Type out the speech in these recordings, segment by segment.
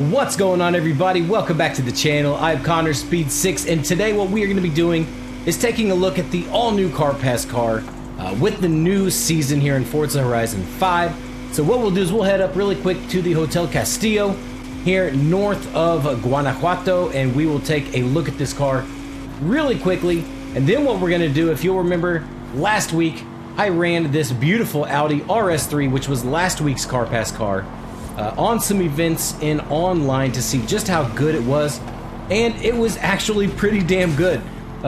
What's going on, everybody? Welcome back to the channel. I'm Connor Speed 6, and today what we are going to be doing is taking a look at the all-new Car Pass car with the new season here in Forza Horizon 5. So what we'll do is we'll head up really quick to the Hotel Castillo here north of Guanajuato, and we will take a look at this car really quickly. And then what we're going to do, if you'll remember, last week I ran this beautiful Audi RS3, which was last week's Car Pass car, on some events in online to see just how good it was, and it was actually pretty damn good.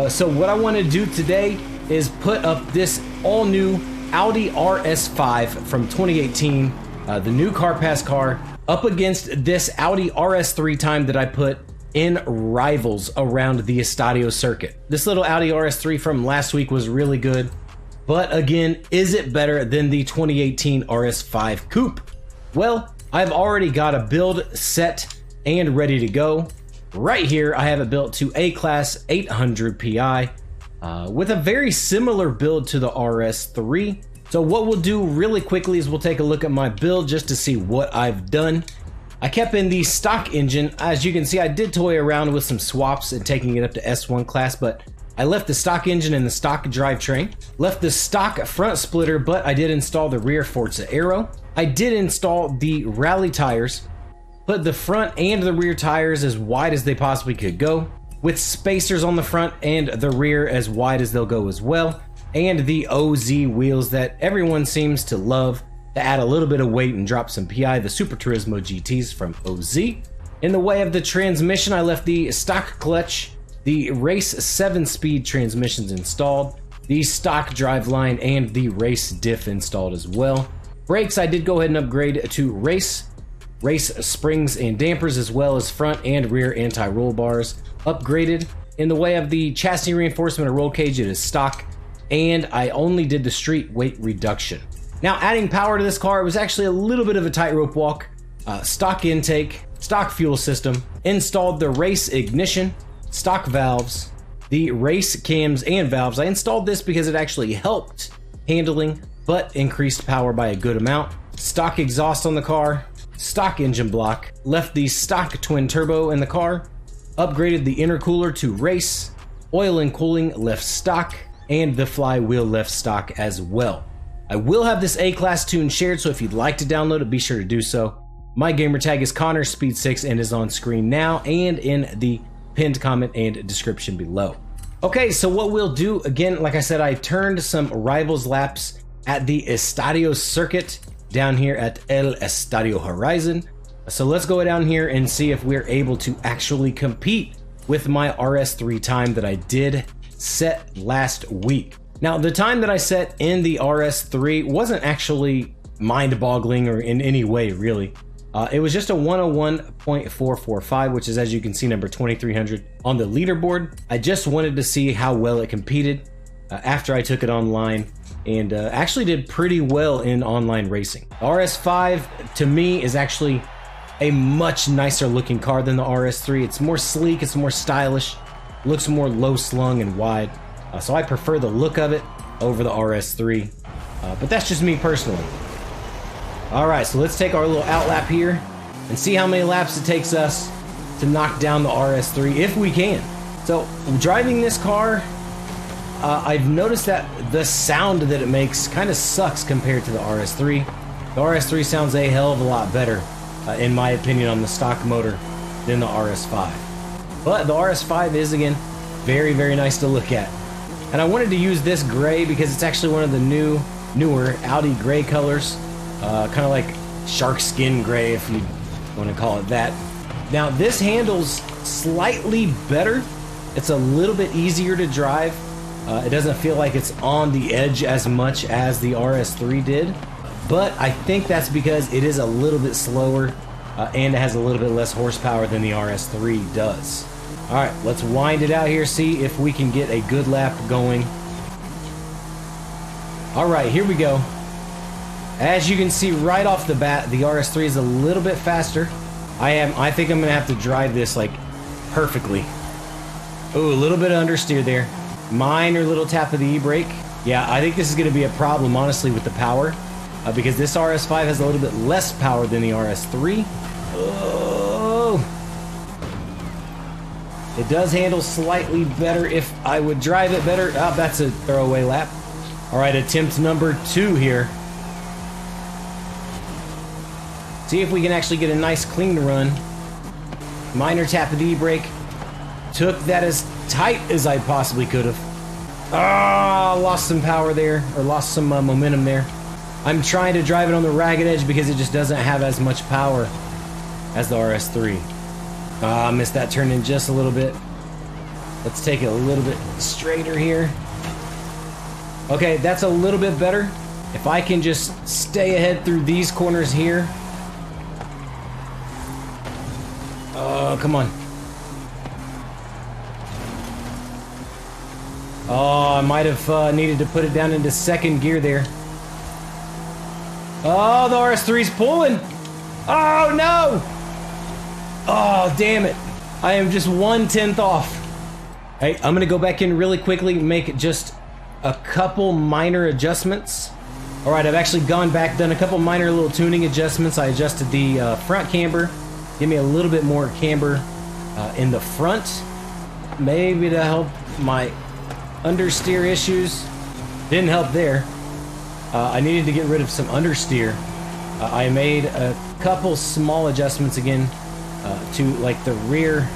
So what I want to do today is put up this all-new Audi RS5 from 2018, the new Car Pass car, up against this Audi RS3 time that I put in Rivals around the Estadio circuit. This little Audi RS3 from last week was really good, but again, is it better than the 2018 RS5 Coupe? Well, I've already got a build set and ready to go. Right here, I have it built to A-Class 800 PI with a very similar build to the RS3. So what we'll do really quickly is we'll take a look at my build just to see what I've done. I kept in the stock engine. As you can see, I did toy around with some swaps and taking it up to S1 class, but I left the stock engine and the stock drivetrain. Left the stock front splitter, but I did install the rear Forza Aero. I did install the rally tires, put the front and the rear tires as wide as they possibly could go, with spacers on the front and the rear as wide as they'll go as well, and the OZ wheels that everyone seems to love to add a little bit of weight and drop some PI, the Super Turismo GTs from OZ. In the way of the transmission, I left the stock clutch, the Race 7-speed transmissions installed, the stock driveline, and the race diff installed as well. Brakes, I did go ahead and upgrade to race springs and dampers, as well as front and rear anti-roll bars upgraded. In the way of the chassis reinforcement or roll cage, it is stock, and I only did the street weight reduction. Now, adding power to this car, it was actually a little bit of a tightrope walk. Stock intake, stock fuel system, installed the race ignition, stock valves, the race cams and valves. I installed this because it actually helped handling, but increased power by a good amount. Stock exhaust on the car, stock engine block, left the stock twin turbo in the car, upgraded the intercooler to race, oil and cooling left stock, and the flywheel left stock as well. I will have this A-Class tune shared, so if you'd like to download it, be sure to do so. My gamer tag is Connor Speed 6 and is on screen now and in the pinned comment and description below. Okay, so what we'll do, again, like I said, I turned some Rivals laps at the Estadio circuit down here at El Estadio Horizon. So let's go down here and see if we're able to actually compete with my RS3 time that I did set last week. Now, the time that I set in the RS3 wasn't actually mind-boggling or in any way, really. It was just a 101.445, which is, as you can see, number 2300 on the leaderboard. I just wanted to see how well it competed after I took it online, and actually did pretty well in online racing. RS5 to me is actually a much nicer looking car than the RS3. It's more sleek, it's more stylish, looks more low slung and wide. So I prefer the look of it over the RS3, but that's just me personally. Alright, so let's take our little outlap here and see how many laps it takes us to knock down the RS3, if we can. So driving this car, I've noticed that the sound that it makes kind of sucks compared to the RS3. The RS3 sounds a hell of a lot better, in my opinion, on the stock motor than the RS5. But the RS5 is, again, very, very nice to look at. And I wanted to use this gray because it's actually one of the newer Audi gray colors. Kind of like shark skin gray, if you want to call it that. Now, this handles slightly better. It's a little bit easier to drive. It doesn't feel like it's on the edge as much as the RS3 did, but I think that's because it is a little bit slower and it has a little bit less horsepower than the RS3 does. Alright, let's wind it out here, see if we can get a good lap going. Alright, here we go. As you can see right off the bat, the RS3 is a little bit faster. I think I'm going to have to drive this like perfectly. Ooh, a little bit of understeer there. Minor little tap of the e-brake. Yeah, I think this is going to be a problem, honestly, with the power. because this RS5 has a little bit less power than the RS3. Oh, It does handle slightly better if I would drive it better. Oh, that's a throwaway lap. All right, attempt number 2 here. See if we can actually get a nice clean run. Minor tap of the e-brake. Took that as tight as I possibly could have. Ah, lost some power there, or lost some momentum there. I'm trying to drive it on the ragged edge because it just doesn't have as much power as the RS3. Ah, missed that turn in just a little bit. Let's take it a little bit straighter here. Okay, that's a little bit better. If I can just stay ahead through these corners here. Oh, come on. Oh, I might have needed to put it down into second gear there. Oh, the RS3's pulling. Oh, no. Oh, damn it. I am just 1/10 off. Hey, I'm going to go back in really quickly, make just a couple minor adjustments. All right, I've actually gone back, done a couple minor little tuning adjustments. I adjusted the front camber. Give me a little bit more camber in the front. Maybe to help my understeer issues. Didn't help there. I needed to get rid of some understeer. I made a couple small adjustments again to like the rear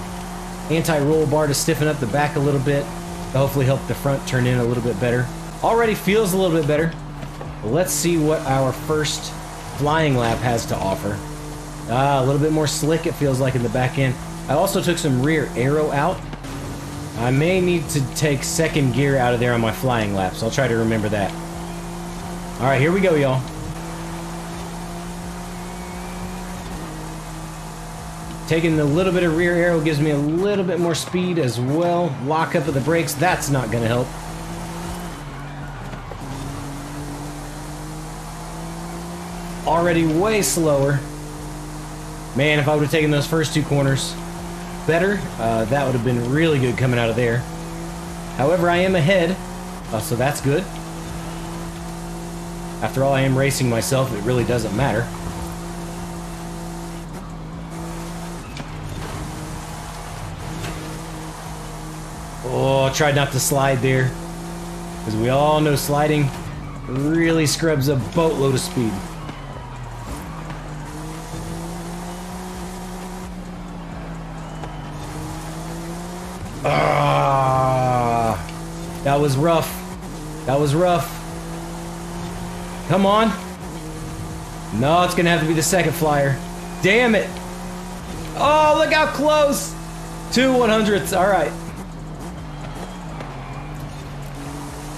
anti-roll bar to stiffen up the back a little bit, to hopefully help the front turn in a little bit better. Already feels a little bit better. Let's see what our first flying lap has to offer. A little bit more slick it feels like in the back end. I also took some rear aero out. I may need to take second gear out of there on my flying laps. I'll try to remember that. All right, here we go, y'all. Taking a little bit of rear aero gives me a little bit more speed as well. Lock up of the brakes, that's not gonna help. Already way slower. Man, if I would have taken those first 2 corners better, that would have been really good coming out of there. However, I am ahead, so that's good. After all, I am racing myself, it really doesn't matter. Oh, tried not to slide there, because we all know sliding really scrubs a boatload of speed. Ah, that was rough. That was rough. Come on. No, it's gonna have to be the second flyer. Damn it. Oh, look how close. 2 100ths. All right.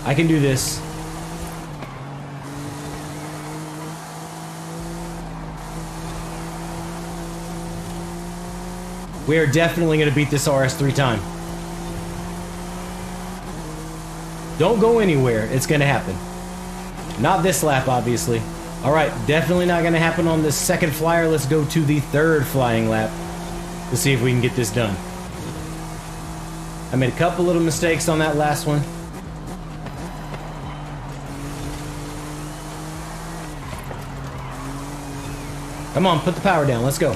I can do this. We are definitely going to beat this RS3 time. Don't go anywhere. It's going to happen. Not this lap, obviously. All right, definitely not going to happen on this second flyer. Let's go to the third flying lap to see if we can get this done. I made a couple little mistakes on that last one. Come on, put the power down. Let's go.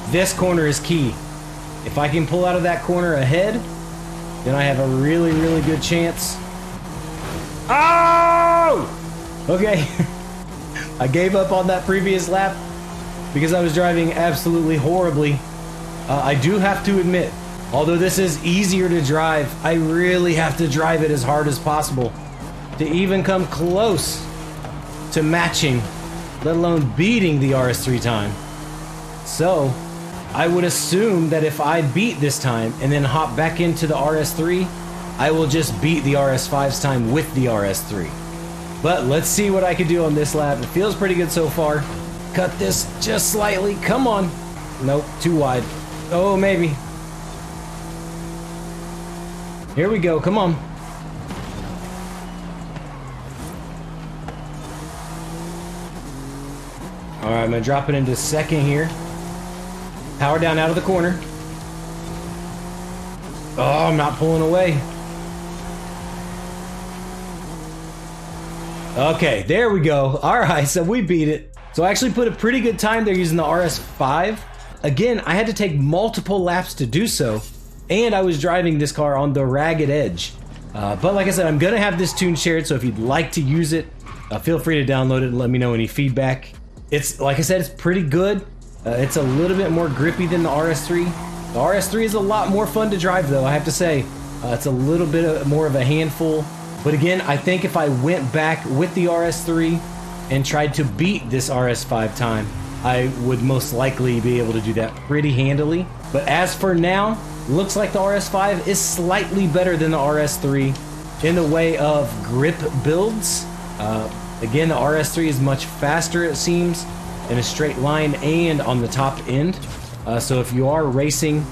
This corner is key. If I can pull out of that corner ahead, then I have a really, really good chance. Oh! Okay. I gave up on that previous lap because I was driving absolutely horribly. I do have to admit, although this is easier to drive, I really have to drive it as hard as possible to even come close to matching, let alone beating the RS3 time. So, I would assume that if I beat this time and then hop back into the RS3, I will just beat the RS5's time with the RS3. But let's see what I can do on this lap. It feels pretty good so far. Cut this just slightly. Come on. Nope, too wide. Oh, maybe. Here we go. Come on. All right, I'm gonna drop it into second here. Power down out of the corner. Oh, I'm not pulling away. Okay, there we go. All right, so we beat it. So I actually put a pretty good time there using the RS5. Again, I had to take multiple laps to do so. and I was driving this car on the ragged edge. But like I said, I'm gonna have this tune shared, so if you'd like to use it, feel free to download it and let me know any feedback. It's, like I said, it's pretty good. It's a little bit more grippy than the RS3. The RS3 is a lot more fun to drive though, I have to say. It's a little bit more of a handful. But again, I think if I went back with the RS3 and tried to beat this RS5 time, I would most likely be able to do that pretty handily. But as for now, looks like the RS5 is slightly better than the RS3 in the way of grip builds. Again, the RS3 is much faster, it seems, in a straight line and on the top end. So if you are racing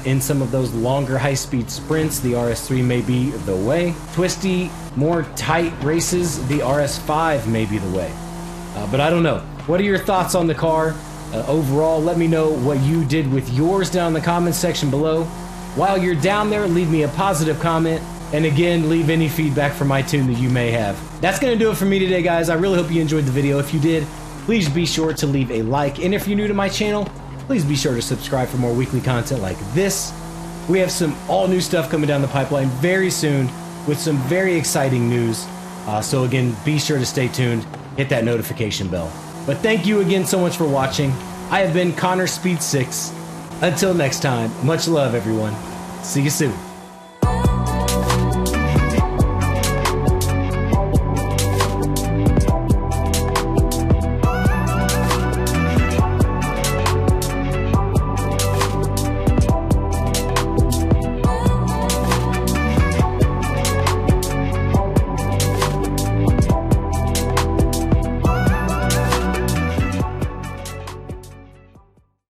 in some of those longer high-speed sprints, the RS3 may be the way. Twisty, more tight races, the RS5 may be the way. But I don't know. What are your thoughts on the car? Overall, let me know what you did with yours down in the comments section below. While you're down there, leave me a positive comment. And again, leave any feedback from my tune that you may have. That's going to do it for me today, guys. I really hope you enjoyed the video. If you did, please be sure to leave a like. And if you're new to my channel, please be sure to subscribe for more weekly content like this. We have some all-new stuff coming down the pipeline very soon with some very exciting news. So again, be sure to stay tuned. Hit that notification bell. But thank you again so much for watching. I have been Connor Speed 6. Until next time, much love, everyone. See you soon.